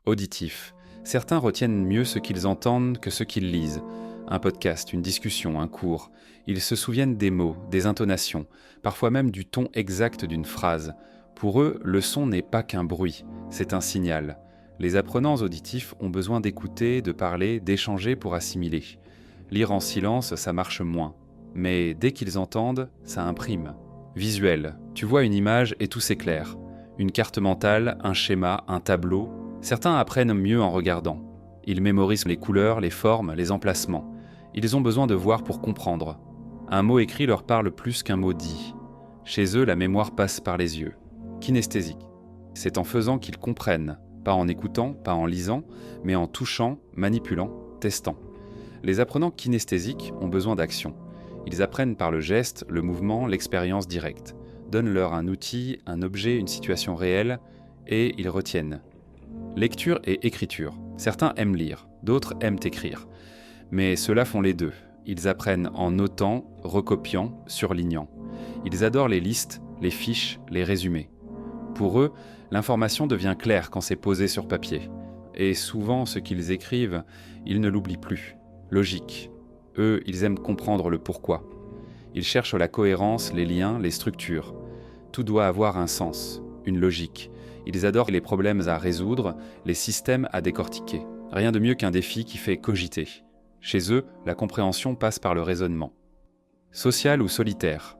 Auditif. Certains retiennent mieux ce qu'ils entendent que ce qu'ils lisent. Un podcast, une discussion, un cours. Ils se souviennent des mots, des intonations, parfois même du ton exact d'une phrase. Pour eux, le son n'est pas qu'un bruit, c'est un signal. Les apprenants auditifs ont besoin d'écouter, de parler, d'échanger pour assimiler. Lire en silence, ça marche moins. Mais dès qu'ils entendent, ça imprime. Visuel. Tu vois une image et tout s'éclaire. Une carte mentale, un schéma, un tableau. Certains apprennent mieux en regardant. Ils mémorisent les couleurs, les formes, les emplacements. Ils ont besoin de voir pour comprendre. Un mot écrit leur parle plus qu'un mot dit. Chez eux, la mémoire passe par les yeux. Kinesthésique. C'est en faisant qu'ils comprennent, pas en écoutant, pas en lisant, mais en touchant, manipulant, testant. Les apprenants kinesthésiques ont besoin d'action. Ils apprennent par le geste, le mouvement, l'expérience directe. Donne-leur un outil, un objet, une situation réelle, et ils retiennent. Lecture et écriture. Certains aiment lire, d'autres aiment écrire. Mais ceux-là font les deux. Ils apprennent en notant, recopiant, surlignant. Ils adorent les listes, les fiches, les résumés. Pour eux, l'information devient claire quand c'est posé sur papier. Et souvent, ce qu'ils écrivent, ils ne l'oublient plus. Logique. Eux, ils aiment comprendre le pourquoi. Ils cherchent la cohérence, les liens, les structures. Tout doit avoir un sens, une logique. Ils adorent les problèmes à résoudre, les systèmes à décortiquer. Rien de mieux qu'un défi qui fait cogiter. Chez eux, la compréhension passe par le raisonnement. Social ou solitaire.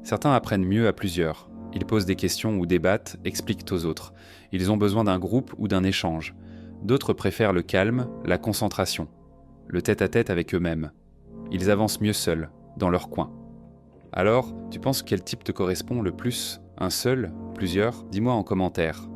Certains apprennent mieux à plusieurs. Ils posent des questions ou débattent, expliquent aux autres. Ils ont besoin d'un groupe ou d'un échange. D'autres préfèrent le calme, la concentration, le tête-à-tête avec eux-mêmes. Ils avancent mieux seuls, dans leur coin. Alors, tu penses quel type te correspond le plus ? Un seul ? Plusieurs ? Dis-moi en commentaire.